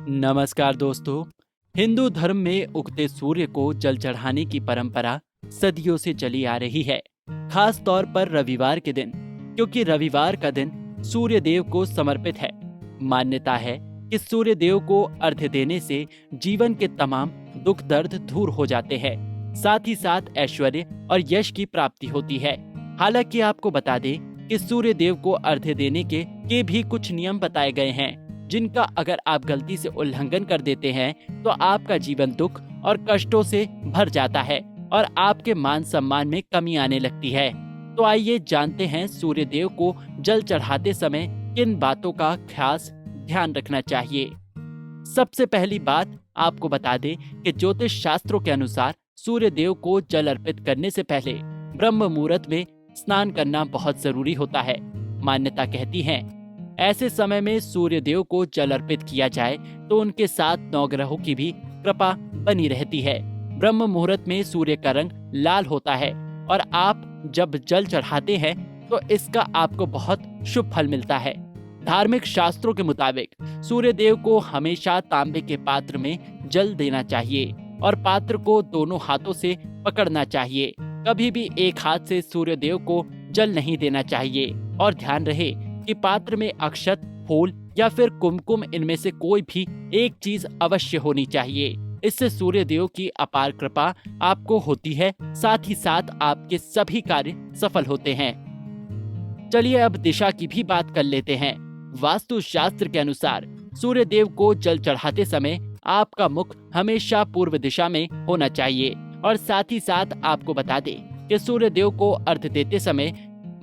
नमस्कार दोस्तों। हिंदू धर्म में उगते सूर्य को जल चढ़ाने की परंपरा सदियों से चली आ रही है, खास तौर पर रविवार के दिन, क्योंकि रविवार का दिन सूर्य देव को समर्पित है। मान्यता है कि सूर्य देव को अर्घ्य देने से जीवन के तमाम दुख दर्द दूर हो जाते हैं, साथ ही साथ ऐश्वर्य और यश की प्राप्ति होती है। हालांकि आपको बता दें कि सूर्य देव को अर्घ्य देने के भी कुछ नियम बताए गए हैं, जिनका अगर आप गलती से उल्लंघन कर देते हैं तो आपका जीवन दुख और कष्टों से भर जाता है और आपके मान सम्मान में कमी आने लगती है। तो आइए जानते हैं सूर्य देव को जल चढ़ाते समय किन बातों का खास ध्यान रखना चाहिए। सबसे पहली बात आपको बता दें कि ज्योतिष शास्त्रों के अनुसार सूर्य देव को जल अर्पित करने से पहले ब्रह्म मुहूर्त में स्नान करना बहुत जरूरी होता है। मान्यता कहती है ऐसे समय में सूर्य देव को जल अर्पित किया जाए तो उनके साथ नवग्रहों की भी कृपा बनी रहती है। ब्रह्म मुहूर्त में सूर्य का रंग लाल होता है और आप जब जल चढ़ाते हैं तो इसका आपको बहुत शुभ फल मिलता है। धार्मिक शास्त्रों के मुताबिक सूर्य देव को हमेशा तांबे के पात्र में जल देना चाहिए और पात्र को दोनों हाथों से पकड़ना चाहिए। कभी भी एक हाथ से सूर्य देव को जल नहीं देना चाहिए और ध्यान रहे कि पात्र में अक्षत, फूल या फिर कुमकुम इनमें से कोई भी एक चीज अवश्य होनी चाहिए। इससे सूर्य देव की अपार कृपा आपको होती है, साथ ही साथ आपके सभी कार्य सफल होते हैं। चलिए अब दिशा की भी बात कर लेते हैं। वास्तु शास्त्र के अनुसार सूर्य देव को जल चढ़ाते समय आपका मुख हमेशा पूर्व दिशा में होना चाहिए और साथ ही साथ आपको बता दें कि सूर्य देव को अर्घ्य देते समय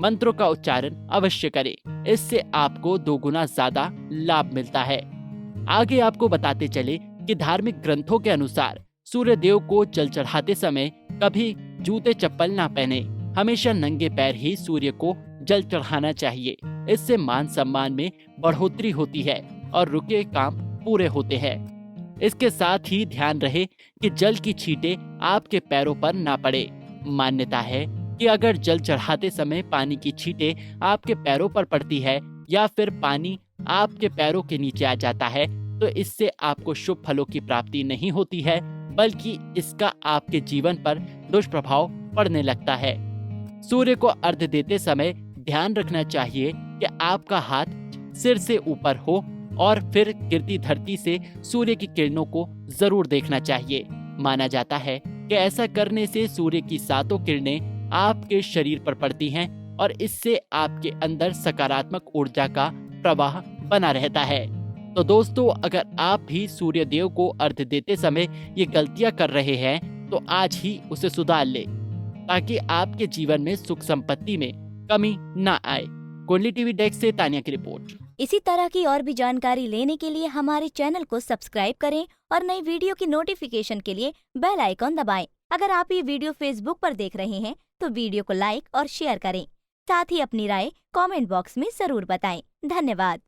मंत्रों का उच्चारण अवश्य करें। इससे आपको 2 गुना ज्यादा लाभ मिलता है। आगे आपको बताते चले कि धार्मिक ग्रंथों के अनुसार सूर्य देव को जल चढ़ाते समय कभी जूते चप्पल ना पहने, हमेशा नंगे पैर ही सूर्य को जल चढ़ाना चाहिए। इससे मान सम्मान में बढ़ोतरी होती है और रुके काम पूरे होते हैं। इसके साथ ही ध्यान रहे कि जल की छींटे आपके पैरों पर ना पड़े। मान्यता है कि अगर जल चढ़ाते समय पानी की छींटें आपके पैरों पर पड़ती है या फिर पानी आपके पैरों के नीचे आ जाता है तो इससे आपको शुभ फलों की प्राप्ति नहीं होती है, बल्कि इसका आपके जीवन पर दुष्प्रभाव पड़ने लगता है। सूर्य को अर्घ्य देते समय ध्यान रखना चाहिए कि आपका हाथ सिर से ऊपर हो और फिर गिरती धरती से सूर्य की किरणों को जरूर देखना चाहिए। माना जाता है कि ऐसा करने से सूर्य की 7 किरणें आपके शरीर पर पड़ती हैं और इससे आपके अंदर सकारात्मक ऊर्जा का प्रवाह बना रहता है। तो दोस्तों, अगर आप भी सूर्य देव को अर्घ्य देते समय ये गलतियां कर रहे हैं तो आज ही उसे सुधार ले, ताकि आपके जीवन में सुख संपत्ति में कमी ना आए। कुंडली टीवी डेस्क से तानिया की रिपोर्ट। इसी तरह की और भी जानकारी लेने के लिए हमारे चैनल को सब्सक्राइब करें और नई वीडियो की नोटिफिकेशन के लिए बेल आइकॉन दबाएं। अगर आप ये वीडियो फेसबुक पर देख रहे हैं तो वीडियो को लाइक और शेयर करें। साथ ही अपनी राय कमेंट बॉक्स में जरूर बताएं। धन्यवाद।